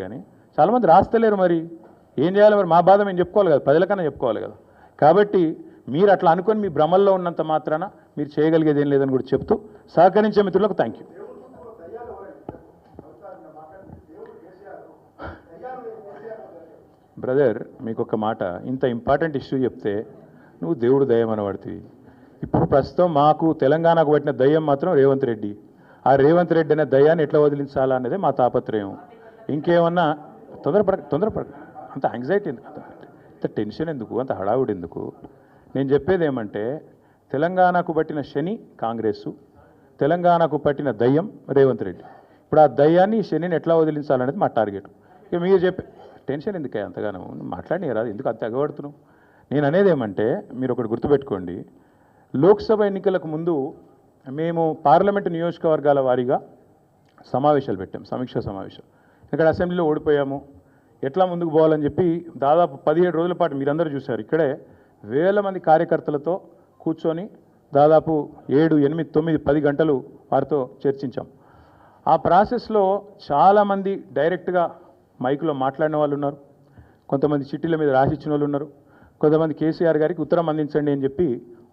కానీ చాలామంది రాస్తలేరు. మరి ఏం చేయాలి? మరి మా బాధ మేము చెప్పుకోవాలి కదా, ప్రజలకన్నా చెప్పుకోవాలి కదా. కాబట్టి మీరు అట్లా అనుకొని మీ భ్రమల్లో ఉన్నంత మాత్రాన మీరు చేయగలిగేది ఏం లేదని కూడా చెప్తూ సహకరించే మిత్రులకు థ్యాంక్ యూ. బ్రదర్, మీకు ఒక మాట, ఇంత ఇంపార్టెంట్ ఇష్యూ చెప్తే నువ్వు దేవుడు దయ్యం అనబడుతుంది. ఇప్పుడు ప్రస్తుతం మాకు తెలంగాణకు పట్టిన దయ్యం మాత్రం రేవంత్ రెడ్డి. ఆ రేవంత్ రెడ్డి అనే దయ్యాన్ని ఎట్లా వదిలించాలా అనేది మా తాపత్రయం. ఇంకేమన్నా తొందరపడ అంత యాంగ్జైటీ ఎందుకు, అంత టెన్షన్ ఎందుకు, అంత హడావుడి ఎందుకు? నేను చెప్పేది ఏమంటే తెలంగాణకు పట్టిన శని కాంగ్రెస్సు, తెలంగాణకు పట్టిన దయ్యం రేవంత్ రెడ్డి. ఇప్పుడు ఆ దయ్యాన్ని శనిని ఎట్లా వదిలించాలనేది మా టార్గెట్. ఇక మీరు చెప్పే టెన్షన్ ఎందుకే అంతగానో మాట్లాడినారా, ఎందుకు అంత ఎగబడుతున్నావు? నేను అనేది ఏమంటే మీరు ఒకటి గుర్తుపెట్టుకోండి, లోక్సభ ఎన్నికలకు ముందు మేము పార్లమెంటు నియోజకవర్గాల వారీగా సమావేశాలు పెట్టాం, సమీక్షా సమావేశం. ఇక్కడ అసెంబ్లీలో ఓడిపోయాము, ఎట్లా ముందుకు పోవాలని చెప్పి దాదాపు 17 రోజుల పాటు మీరందరూ చూశారు. ఇక్కడే వేల మంది కార్యకర్తలతో కూర్చొని దాదాపు 7, 8, 9, 10 గంటలు వారితో చర్చించాం. ఆ ప్రాసెస్లో చాలామంది డైరెక్ట్గా మైక్లో మాట్లాడిన వాళ్ళు ఉన్నారు, కొంతమంది చిట్టీల మీద రాసిచ్చిన వాళ్ళు ఉన్నారు, కొంతమంది కేసీఆర్ గారికి ఉత్తరం అందించండి అని చెప్పి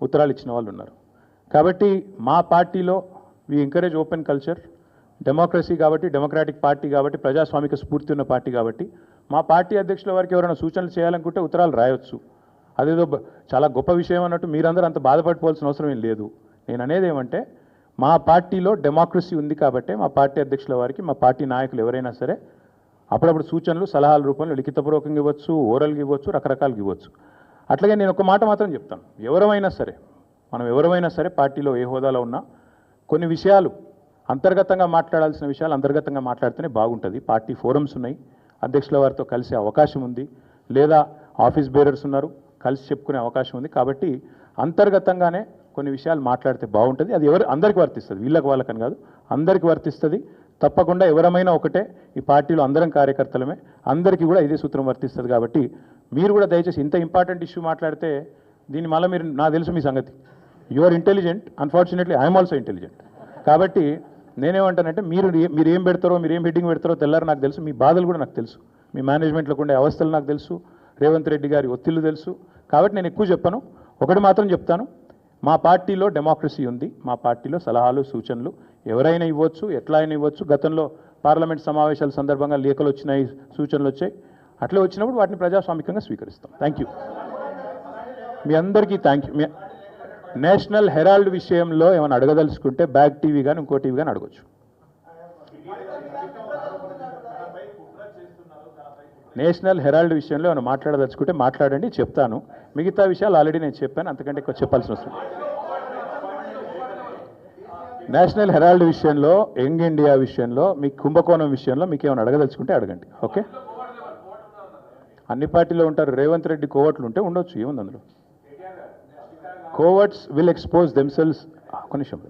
ఉత్తరాలు ఇచ్చిన వాళ్ళు ఉన్నారు. కాబట్టి మా పార్టీలో we encourage open culture, democracy కాబట్టి, డెమోక్రాటిక్ పార్టీ కాబట్టి, ప్రజాస్వామిక స్ఫూర్తి ఉన్న పార్టీ కాబట్టి మా పార్టీ అధ్యక్షుల వారికి ఎవరైనా సూచనలు చేయాలనుకుంటే ఉత్తరాలు రాయొచ్చు. అదేదో చాలా గొప్ప విషయం అన్నట్టు మీరందరూ అంత బాధపడిపోవాల్సిన అవసరం ఏం లేదు. నేను అనేది ఏమంటే మా పార్టీలో డెమోక్రసీ ఉంది కాబట్టి మా పార్టీ అధ్యక్షుల వారికి మా పార్టీ నాయకులు ఎవరైనా సరే అప్పుడప్పుడు సూచనలు సలహాల రూపంలో లిఖితపూర్వకంగా ఇవ్వచ్చు, ఓరల్గా ఇవ్వచ్చు, రకరకాలుగా ఇవ్వచ్చు. అట్లాగే నేను ఒక మాట మాత్రం చెప్తాను, ఎవరైనా సరే పార్టీలో ఏ హోదాలో ఉన్నా కొన్ని విషయాలు అంతర్గతంగా మాట్లాడాల్సిన విషయాలు అంతర్గతంగా మాట్లాడితేనే బాగుంటుంది. పార్టీ ఫోరమ్స్ ఉన్నాయి, అధ్యక్షుల వారితో కలిసే అవకాశం ఉంది, లేదా ఆఫీస్ బేరర్స్ ఉన్నారు, కలిసి చెప్పుకునే అవకాశం ఉంది. కాబట్టి అంతర్గతంగానే కొన్ని విషయాలు మాట్లాడితే బాగుంటుంది. అది అందరికీ వర్తిస్తుంది, వీళ్ళకి వాళ్ళకని కాదు, అందరికీ వర్తిస్తుంది. తప్పకుండా ఎవరమైనా ఒకటే, ఈ పార్టీలో అందరం కార్యకర్తలమే, అందరికీ కూడా ఇదే సూత్రం వర్తిస్తుంది. కాబట్టి మీరు కూడా దయచేసి ఇంత ఇంపార్టెంట్ ఇష్యూ మాట్లాడితే దీన్ని మళ్ళీ మీరు, నాకు తెలుసు మీ సంగతి, you are intelligent, unfortunately I'm also intelligent. కాబట్టి నేనేమంటానంటే మీరు ఏం పెడతారో, మీరు ఏం హెడ్డింగ్ పెడతారో తెల్లారు నాకు తెలుసు, మీ బాధలు కూడా నాకు తెలుసు, మీ మేనేజ్మెంట్లోకి ఉండే అవస్థలు నాకు తెలుసు, రేవంత్ రెడ్డి గారి ఒత్తిళ్లు తెలుసు. కాబట్టి నేను ఎక్కువ చెప్పను, ఒకటి మాత్రం చెప్తాను, మా పార్టీలో డెమోక్రసీ ఉంది, మా పార్టీలో సలహాలు సూచనలు ఎవరైనా ఇవ్వచ్చు, ఎట్లా అయినా ఇవ్వచ్చు. గతంలో పార్లమెంట్ సమావేశాల సందర్భంగా లేఖలు వచ్చినాయి, సూచనలు వచ్చాయి, అట్లే వచ్చినప్పుడు వాటిని ప్రజాస్వామికంగా స్వీకరిస్తాం. థ్యాంక్ యూ, మీ అందరికీ థ్యాంక్ యూ. నేషనల్ హెరాల్డ్ విషయంలో ఏమైనా అడగదలుచుకుంటే బ్యాక్ టీవీ కానీ ఇంకో టీవీ కానీ అడగచ్చు. నేషనల్ హెరాల్డ్ విషయంలో ఏమైనా మాట్లాడదలుచుకుంటే మాట్లాడండి, చెప్తాను. మిగతా విషయాలు ఆల్రెడీ నేను చెప్పాను, అంతకంటే ఎక్కువ చెప్పాల్సిన అవసరం. నేషనల్ హెరాల్డ్ విషయంలో, యంగ్ ఇండియా విషయంలో, మీ కుంభకోణం విషయంలో మీకు ఏమైనా అడగదలుచుకుంటే అడగండి. ఓకే, అన్ని పార్టీలో ఉంటారు, రేవంత్ రెడ్డి కోవట్లు ఉంటే ఉండొచ్చు, ఏముంది అందులో. Coverts will expose themselves. కొన్ని నిమిషం,